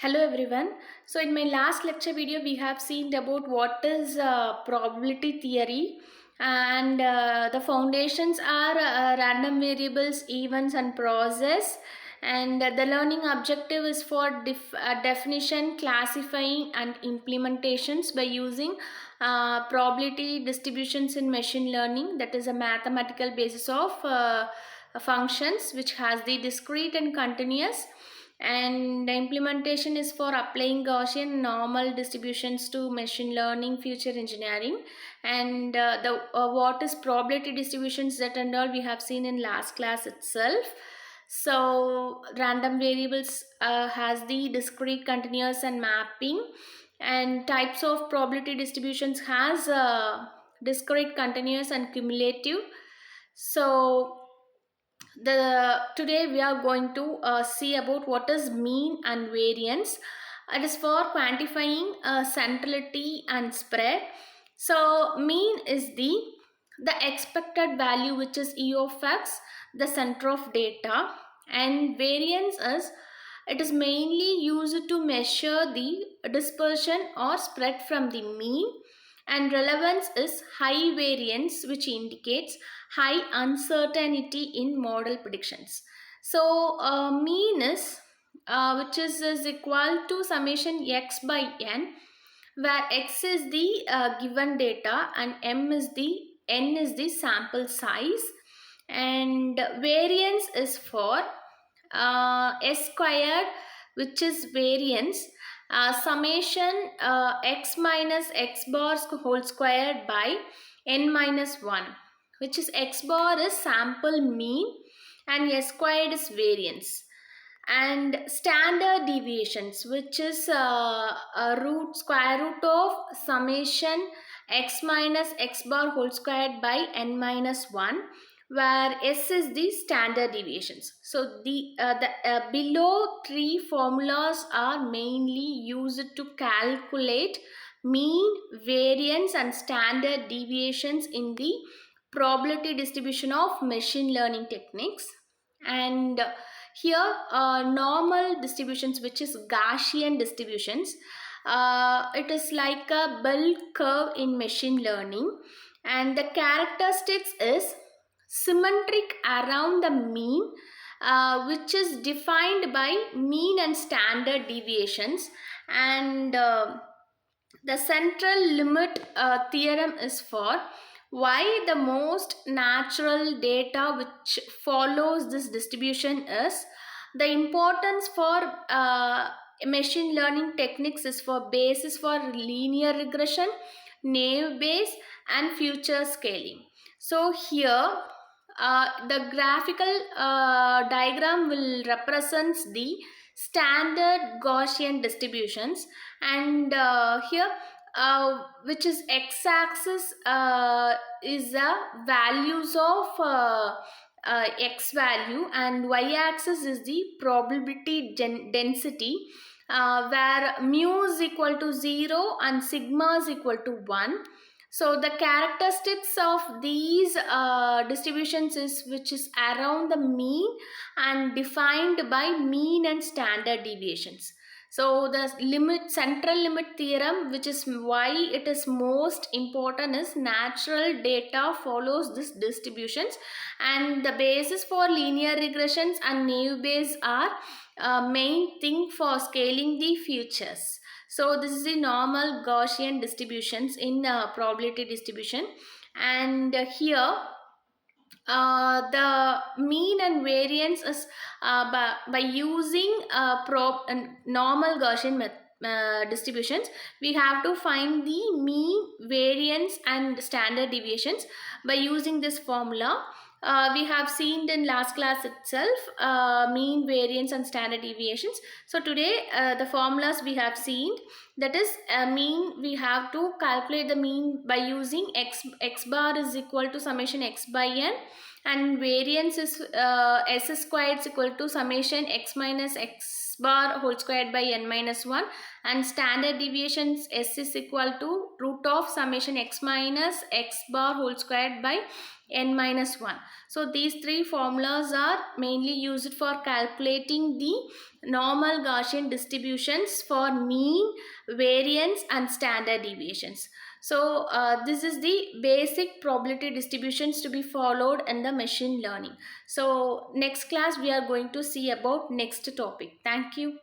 Hello everyone. So in my last lecture video we have seen about what is probability theory, and the foundations are random variables, events and process, and the learning objective is for definition, classifying and implementations by using probability distributions in machine learning. That is a mathematical basis of functions which has the discrete and continuous, and the implementation is for applying Gaussian normal distributions to machine learning future engineering. And the what is probability distributions, that and all we have seen in last class itself. So random variables has the discrete, continuous and mapping, and types of probability distributions has discrete, continuous and cumulative. So the today we are going to see about what is mean and variance. It is for quantifying centrality and spread. So mean is the expected value, which is e of x, the center of data, and variance is, it is mainly used to measure the dispersion or spread from the mean, and relevance is high variance, which indicates high uncertainty in model predictions. So mean is which is equal to summation x by n, where x is the given data and n is the sample size, and variance is for s squared, which is variance, summation x minus x bar whole squared by n minus 1, which is x bar is sample mean and s squared is variance. And standard deviations, which is a root square root of summation x minus x bar whole squared by n minus 1, where s is the standard deviations. So the below three formulas are mainly used to calculate mean, variance and standard deviations in the probability distribution of machine learning techniques. And here normal distributions, which is Gaussian distributions, it is like a bell curve in machine learning, and the characteristics is symmetric around the mean, which is defined by mean and standard deviations. And the central limit theorem is for why the most natural data which follows this distribution is the importance for machine learning techniques is for basis for linear regression, naive bayes and future scaling. So here the graphical diagram will represents the standard Gaussian distributions, and here which is x-axis is the values of x value, and y-axis is the probability density, where mu is equal to 0 and sigma is equal to 1. So the characteristics of these distributions is which is around the mean and defined by mean and standard deviations. So the central limit theorem, which is why it is most important, is natural data follows this distributions, and the basis for linear regressions and naive bayes are main thing for scaling the futures. So this is the normal Gaussian distributions in probability distribution. And here the mean and variance is by using normal Gaussian distributions, we have to find the mean, variance and standard deviations by using this formula. We have seen in last class itself mean, variance and standard deviations. So today the formulas we have seen, that is mean, we have to calculate the mean by using x bar is equal to summation x by n, and variance is s squared is equal to summation x minus x bar whole squared by n minus 1, and standard deviations s is equal to root of summation x minus x bar whole squared by n minus 1. So these three formulas are mainly used for calculating the normal Gaussian distributions for mean, variance and standard deviations. So this is the basic probability distributions to be followed in the machine learning. So next class we are going to see about next topic. Thank you.